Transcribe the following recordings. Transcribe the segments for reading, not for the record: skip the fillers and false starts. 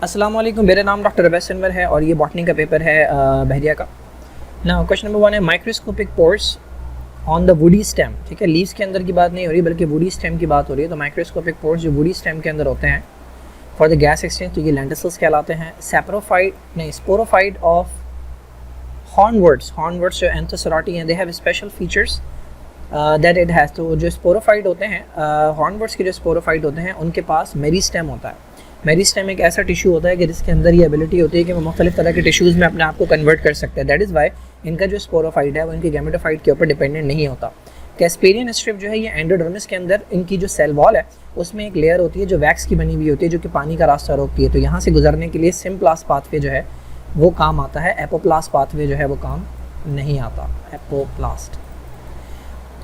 अस्सलाम वालेकुम, मेरा नाम डॉक्टर अवैस अनवर है और ये बॉटनी का पेपर है बहरिया का ना। क्वेश्चन नंबर 1 है microscopic pores on the woody stem. ठीक है, लीव्स के अंदर की बात नहीं हो रही बल्कि वुडी स्टेम की बात हो रही है। तो माइक्रोस्कोपिक पोर्स जो वुडी स्टेम के अंदर होते हैं फॉर द गैस एक्सचेंज, तो ये लेंटिसल्स कहलाते हैं। सेप्रोफाइट नहीं स्पोरोफाइट ऑफ हॉर्नवर्ड्स जो एंथोसेराटी हैं, they have special features that it has. तो जो स्पोरोफाइट होते हैं हॉर्नवर्ड्स के जो स्पोरोफाइट होते हैं उनके पास मेरिस्टेम होता है। मेरिस्टेम एक ऐसा टिश्यू होता है कि जिसके अंदर ये एबिलिटी होती है कि वो मुख्तलिफ तरह के टिश्यूज़ में अपने आप को कन्वर्ट कर सकते हैं। दैट इज़ वाई इनका जो स्पोरोफाइट है वो इनके गैमेटोफाइट के ऊपर डिपेंडेंट नहीं होता। कैस्पेरियन स्ट्रिप जो है ये एंडोडर्मिस के अंदर इनकी जो सेल वॉल है उसमें एक लेयर होती है जो वैक्स की बनी हुई होती है जो कि पानी का रास्ता रोकती है। तो यहाँ से गुजरने के लिए सिम्प्लास्ट पाथवे जो है वो काम आता है, एपोप्लास्ट पाथवे जो है वो काम नहीं आता। Apoplast.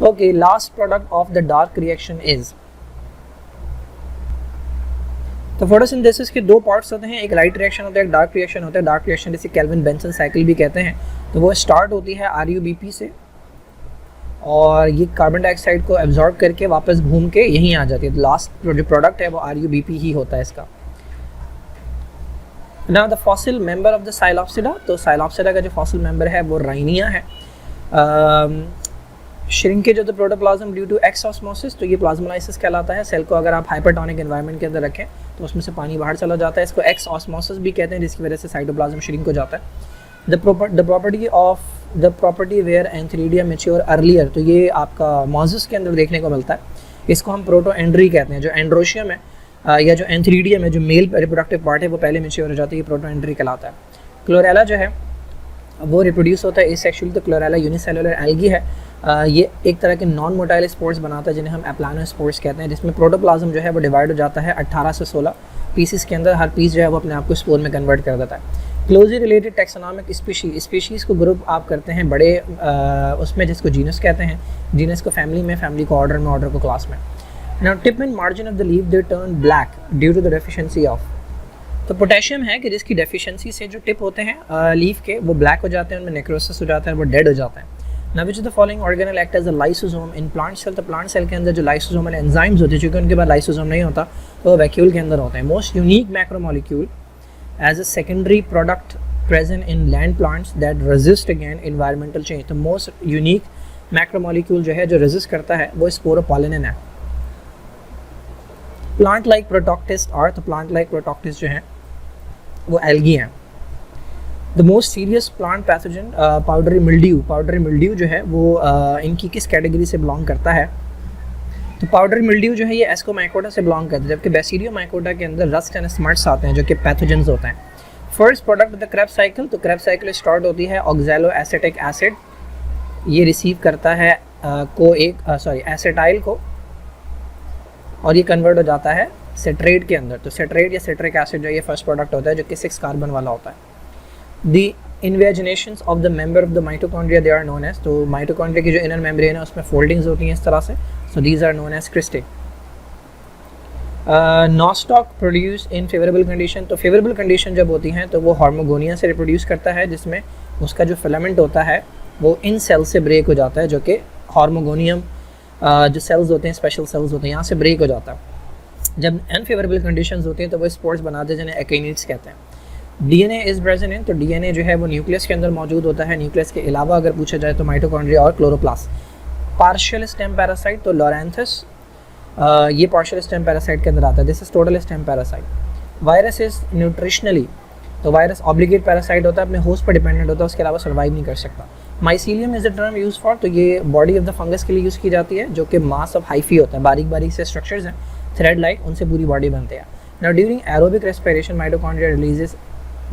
Okay, last product of the dark reaction is. तो फोटोसिंथेसिस के दो पार्ट्स होते हैं, एक लाइट रिएक्शन होता है, एक डार्क रिएक्शन होता है। डार्क रिएक्शन जिसे केल्विन बेंसन साइकिल भी कहते हैं। तो वो स्टार्ट होती है RuBp से और ये कार्बन डाइऑक्साइड को एब्जॉर्ब करके वापस घूम के यहीं आ जाती है। तो लास्ट जो प्रोडक्ट है वो RuBp ही होता है इसका। Now the fossil member of the psilopsida. तो साइलोप्सिडा का जो फॉसिल मेंबर है वो राइनिया है। Shrinkage of the protoplasm due to exosmosis, तो ये प्लाज्मोलाइसिस कहलाता है। सेल को अगर आप हाइपरटोनिक एनवायरनमेंट के अंदर रखें तो उसमें से पानी बाहर चला जाता है, इसको एक्सऑस्मोसिस भी कहते हैं, जिसकी वजह से साइटोप्लाज्म श्रिंक हो जाता है। The property where antheridia mature earlier, तो ये आपका मॉजिस के अंदर देखने को मिलता है। इसको हम प्रोटोएंड्री कहते हैं। जो एंड्रोशियम है या जो एंथ्रीडियम है, जो मेल रिप्रोडक्टिव पार्ट है, वो पहले मैच्योर हो जाती है, प्रोटोएंड्री कहलाता है। क्लोरेला जो है वो रिप्रोड्यूस होता है एसेक्सुअली। तो क्लोरेला यूनिसेलुलर एल्गी है। ये एक तरह के नॉन मोटाइल स्पोर्स बनाता है जिन्हें हम एप्लानोस्पोर्स कहते हैं, जिसमें प्रोटोप्लाज्म जो है वो डिवाइड हो जाता है 18 से 16 पीसेस के अंदर। हर पीस जो है वो अपने आप को स्पोर में कन्वर्ट कर देता है। क्लोजली रिलेटेड टैक्सोनॉमिक स्पीशीज़ को ग्रुप आप करते हैं बड़े उसमें, जिसको जीनस कहते हैं। जीनस को फैमिली में, फैमिली को ऑर्डर में, ऑर्डर को क्लास में। Now tip and margin of the leaf they turn black due to the deficiency of. तो पोटेशियम है कि जिसकी डेफिशिएंसी से जो टिप होते हैं लीफ के वो ब्लैक हो जाते हैं, उनमें नेक्रोसिस हो जाता है, वो डेड हो जाता है। Now which of the following organelle act as a lysosome in plant cell. तो प्लांट सेल के अंदर जो लाइसोसोमल एंजाइम्स होते हैं, चूँकि उनके पास लाइसोसोम नहीं होता तो वो वैक्यूल के अंदर होते हैं। Most unique macromolecule as a secondary product present in land plants that resist again environmental change. तो मोस्ट यूनिक मैक्रोमोलिक्यूल जो है जो रेजिस्ट करता है वो स्पोरोपोलिन है। प्लांट लाइक प्रोटोक्टिस्ट और, तो प्लांट लाइक प्रोटोक्टिस्ट जो है वो एल्गी हैं। The most serious plant pathogen powdery mildew. Powdery mildew जो है वो इनकी किस कैटेगरी से बिलोंग करता है? तो पाउडरी मिल्ड्यू जो है ये एस्कोमाइकोटा से बिलोंग करता है, जबकि बैसिडियोमाइकोटा के अंदर रस्ट एंड स्मट्स आते हैं जो कि पैथोजेंस होते हैं। First product of the Krebs cycle. तो क्रेब्स साइकिल स्टार्ट होती है ऑक्सैलो एसिटिक एसिड, ये रिसीव करता है एसिटाइल को और ये कन्वर्ट हो जाता है सेट्रेट के अंदर। तो सेट्रेट या सेट्रिक एसिड जो ये फर्स्ट प्रोडक्ट होता है जो कि 6 कार्बन वाला होता है। The invaginations of the member of the mitochondria they are known as. तो माइटोकॉन्ड्रिया की जो इनर मेम्ब्रेन है उसमें फोल्डिंग्स होती हैं इस तरह से। So these are known as cristae. Nostoc produce in favourable condition. तो फेवरेबल कंडीशन जब होती हैं तो वो हार्मोगोनिया से रिप्रोड्यूस करता है, जिसमें उसका जो फिलामेंट होता है वो इन सेल से ब्रेक हो जाता है, जो कि हार्मोगोनियम जो सेल्स होते हैं, स्पेशल सेल्स होते हैं, यहाँ से ब्रेक हो जाता है। जब अनफेवरेबल कंडीशंस होती हैं तो वो स्पोर्स बनाते हैं जिन्हें एकिनिड्स कहते हैं। DNA is present in. तो डीएनए जो है वो न्यूक्लियस के अंदर मौजूद होता है। न्यूक्लियस के अलावा अगर पूछा जाए तो माइटोकॉन्ड्रिया और क्लोरोप्लास्ट। Partial stem parasite. तो लॉरेंथस ये पार्शियल स्टेम पैरासाइट के अंदर आता है। This is total stem parasite. Virus is nutritionally. तो वायरस ऑब्लिगेट पैरासाइट होता है, अपने होस्ट पर डिपेंडेंट होता है, उसके अलावा सर्वाइव नहीं कर सकता। Mycelium is the term use for. तो ये बॉडी ऑफ द फंगस के लिए यूज़ की जाती है, जो कि मास ऑफ हाइफी होता है, बारीक बारीक से स्ट्रक्चर्स हैं थ्रेड लाइक, उनसे पूरी बॉडी बनते हैं। Now during aerobic respiration mitochondria releases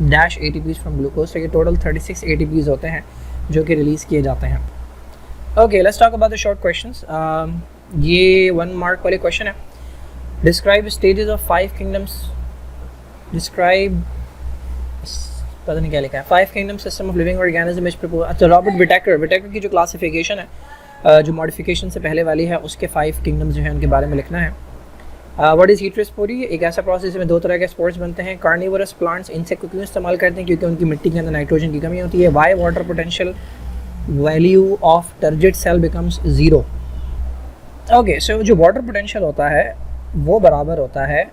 dash ATPs from glucose. तो ये टोटल 36 ATPs होते हैं जो कि रिलीज़ किए जाते हैं। Okay, let's talk about the short questions. ये 1 मार्क वाले क्वेश्चन है। Describe stages of 5 kingdoms. Describe पता नहीं क्या लिखा है। 5 kingdom system of living organism is propose. अच्छा, रॉबर्ट विटेकर की जो क्लासिफिकेशन है जो मॉडिफिकेशन से पहले वाली है, उसके 5 किंगडम्स जो है उनके बारे में लिखना है। What is heterospory? एक ऐसा प्रोसेस में 2 तरह के स्पोर्स बनते हैं। कार्निवोरस प्लांट्स इंसेक्ट को क्यों इस्तेमाल करते हैं? क्योंकि उनकी मिट्टी के अंदर नाइट्रोजन की कमी होती है। Why water potential value of turgid cell becomes 0। Okay, so जो वाटर पोटेंशियल होता है वो बराबर होता है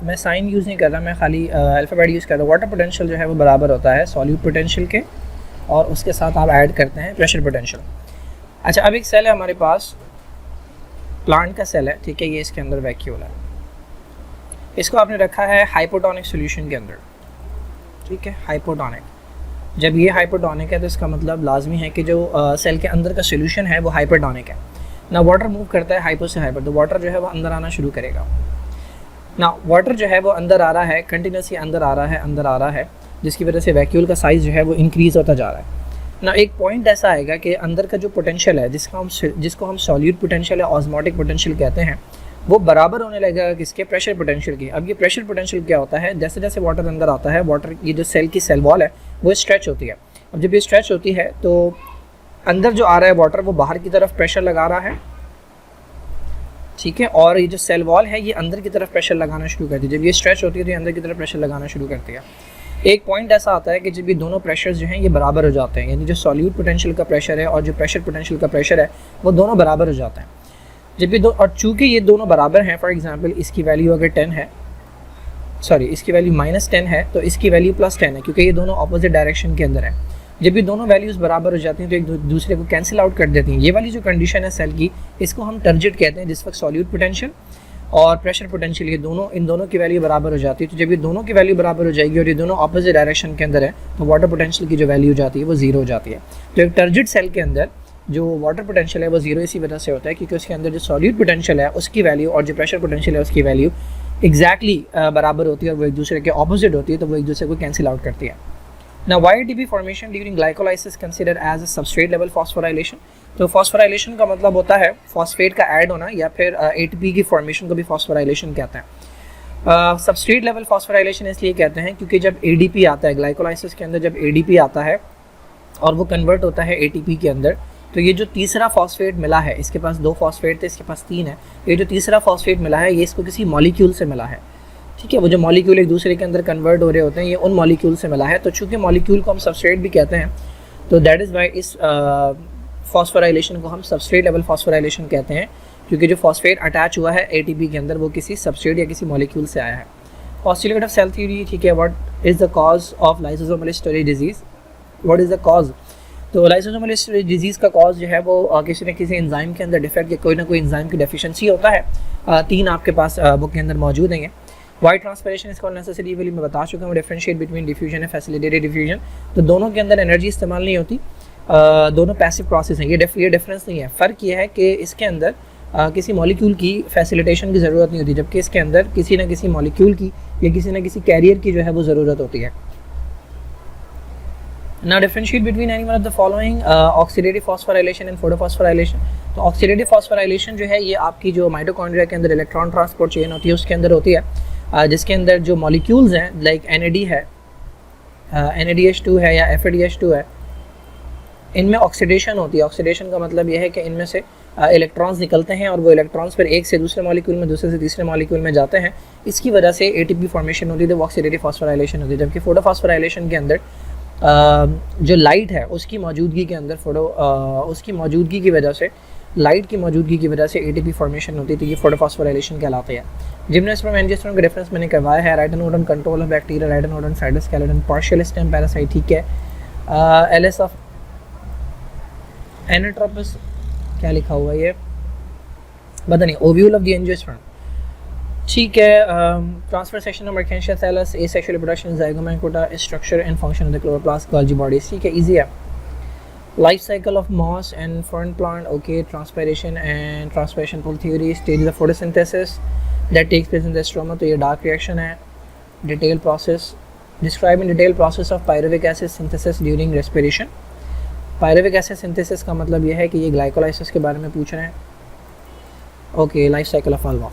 मैं साइन यूज़ नहीं कर रहा, मैं खाली अल्फ़ाबेट यूज़ कर रहा हूँ। वाटर पोटेंशियल जो है वो बराबर होता है सॉल्यूट पोटेंशियल के, और उसके साथ आप ऐड करते हैं प्रेशर पोटेंशियल। अच्छा, अब एक सेल है हमारे पास, प्लांट का सेल है, ठीक है, ये इसके अंदर वैक्यूल है, इसको आपने रखा है हाइपोटोनिक सॉल्यूशन के अंदर, ठीक है, हाइपोटोनिक। जब ये हाइपोटोनिक है तो इसका मतलब लाजमी है कि जो सेल के अंदर का सॉल्यूशन है वो हाइपोटोनिक है ना। वाटर मूव करता है हाइपो से हाइपर, तो वाटर जो है वो अंदर आना शुरू करेगा ना। वाटर जो है वो अंदर आ रहा है, कंटिन्यूसली अंदर आ रहा है, जिसकी वजह से वैक्यूल का साइज़ जो है वो इंक्रीज़ होता जा रहा है ना। एक पॉइंट ऐसा आएगा कि अंदर का जो पोटेंशियल है, जिसको हम सॉल्यूट पोटेंशियल या ऑस्मोटिक पोटेंशियल कहते हैं, वो बराबर होने लगेगा किसके, प्रेशर पोटेंशियल की। अब ये प्रेशर पोटेंशियल क्या होता है, जैसे जैसे वाटर अंदर आता है, वाटर ये जो सेल की सेल वॉल है वो स्ट्रेच होती है। अब जब ये स्ट्रेच होती है तो अंदर जो आ रहा है वाटर वो बाहर की तरफ प्रेशर लगा रहा है, ठीक है, और ये जो सेल वॉल है ये अंदर की तरफ प्रेशर लगाना शुरू करती है। जब ये स्ट्रेच होती है तो ये अंदर की तरफ प्रेशर लगाना शुरू करती है। एक पॉइंट ऐसा आता है कि जब ये दोनों प्रेशर्स जो हैं ये बराबर हो जाते हैं, यानी जो सॉल्यूट पोटेंशियल का प्रेशर है और जो प्रेशर पोटेंशियल का प्रेशर है वो दोनों बराबर हो जाते हैं। जब ये और चूँकि ये दोनों बराबर हैं, फॉर एग्जांपल इसकी वैल्यू अगर 10 है, सॉरी इसकी वैल्यू -10 है तो इसकी वैल्यू +10 है, क्योंकि ये दोनों ऑपोजिट डायरेक्शन के अंदर है। जब ये दोनों वैल्यूज़ बराबर हो जाती हैं तो एक दूसरे को कैंसिल आउट कर देती हैं। ये वाली जो कंडीशन है सेल की, इसको हम टर्जिट कहते हैं, जिस वक्त सॉल्यूट पोटेंशियल और प्रेशर पोटेंशियल ये दोनों, इन दोनों की वैल्यू बराबर हो जाती है। तो जब ये दोनों की वैल्यू बराबर हो जाएगी और ये दोनों ऑपोजिट डायरेक्शन के अंदर है तो वाटर पोटेंशियल की जो वैल्यू जाती है वो 0 हो जाती है। तो एक टर्जिट सेल के अंदर जो वाटर पोटेंशियल है वो 0 इसी वजह से होता है क्योंकि उसके अंदर जो सॉल्यूट पोटेंशियल है उसकी वैल्यू और जो प्रेशर पोटेंशियल है उसकी वैल्यू एग्जैक्टली बराबर होती है और वो एक दूसरे के ऑपोजिट होती है, तो वो एक दूसरे को कैंसिल आउट करती है। Now, why ATP formation during glycolysis considered as a substrate level phosphorylation? तो phosphorylation का मतलब होता है फॉस्फेट का ऐड होना, या फिर ATP की फॉर्मेशन को भी phosphorylation कहते हैं। सबस्ट्रेट लेवल phosphorylation इसलिए कहते हैं क्योंकि जब ADP आता है ग्लाइकोलाइसिस के अंदर, जब ADP आता है और वो कन्वर्ट होता है ATP के अंदर, तो ये जो तीसरा फॉस्फेट मिला है, इसके पास 2 फॉस्फेट थे, इसके पास 3 है, ये जो तीसरा फॉस्फेट मिला है ये इसको किसी मॉलिक्यूल से मिला है, ठीक है। वो जो मॉलिक्यूल एक दूसरे के अंदर कन्वर्ट हो रहे होते हैं ये उन मॉलिक्यूल से मिला है। तो चूंकि मॉलिक्यूल को हम सबस्ट्रेट भी कहते हैं तो दैट इज़ वाई इस फॉस्फोराइलेशन को हम सबस्ट्रेट लेवल फॉस्फोराइलेशन कहते हैं, क्योंकि जो फॉस्फेट अटैच हुआ है ATP के अंदर वो किसी सबस्ट्रेट या किसी मॉलिक्यूल से आया है। पोस्टुलेट ऑफ सेल थ्योरी, ठीक है, what is the cause of lysosomal storage disease, what is the cause. तो लाइसोसोमल स्टोरेज डिजीज़ का कॉज जो है वो किसी न किसी एंजाइम के अंदर डिफेक्ट या कोई ना कोई एंजाइम की डेफिशिएंसी होता है। 3 आपके पास बुक के अंदर मौजूद हैं। वाइट ट्रांसपिरेशन इसको नेसेसरी वाली मैं बता चुका हूँ, differentiate between diffusion and facilitated diffusion. तो दोनों के अंदर एनर्जी इस्तेमाल नहीं होती, दोनों पैसिव प्रोसेस हैं। ये डिफरेंस नहीं है, फ़र्क ये है कि इसके अंदर किसी मॉलिक्यूल की फैसिलिटेशन की ज़रूरत नहीं होती, जबकि इसके अंदर किसी न किसी मॉलिक्यूल की या किसी न किसी कैरियर की जो है वो ज़रूरत होती है। Now differentiate between any one of the following oxidative phosphorylation and photophosphorylation। तो ऑक्सीडेटिव फॉस्फोराइलेशन जो है ये आपकी जो माइटोकॉन्ड्रिया के अंदर इलेक्ट्रॉन ट्रांसपोर्ट चेन होती है उसके अंदर होती है, जिसके अंदर जो मॉलिक्यूल्स हैं लाइक NAD है, NADH2 है या FADH2 है, इनमें ऑक्सीडेशन होती है। ऑक्सीडेशन का मतलब यह है कि इनमें से इलेक्ट्रॉन्स निकलते हैं और वो इलेक्ट्रॉन्स फिर एक से दूसरे मॉलिक्यूल में, दूसरे से तीसरे मॉलिक्यूल में जाते हैं, इसकी वजह से ATP फॉर्मेशन होती है, तो ऑक्सीडेटिव फॉस्फोराइलेशन होती है। जबकि फोटोफॉस्फोराइलेशन के अंदर जो लाइट है उसकी मौजूदगी के अंदर उसकी मौजूदगी की वजह से, लाइट की मौजूदगी की वजह से ATP फॉर्मेशन होती है, तो ये फोटोफॉस्फोराइलेशन कहलाते हैं। जिम्नोस्पर्म एंजियोस्पर्म का रेफरेंस मैंने करवाया है, write a note on control of bacteria, write a note on cytoskeleton, partial stem parasite, ठीक है। LS ऑफ एनाट्रोपस, क्या लिखा हुआ है ये पता नहीं, ओव्यूल ऑफ द एंजियोस्पर्म, ठीक है। Transfer section of marchantia thallus, asexual reproduction, zygomycota, structure and function of the chloroplast, Golgi bodies, ठीक है, इजी है। Life cycle of moss and fern plant, okay. Transpiration and transpiration pull theory, stage of photosynthesis that takes place in the stroma, तो ये dark reaction है। Detail process, describe in detail process of pyruvic acid synthesis during respiration. Pyruvic acid synthesis का मतलब ये है कि ये glycolysis के बारे में पूछ रहे हैं, okay. Life cycle of halwa.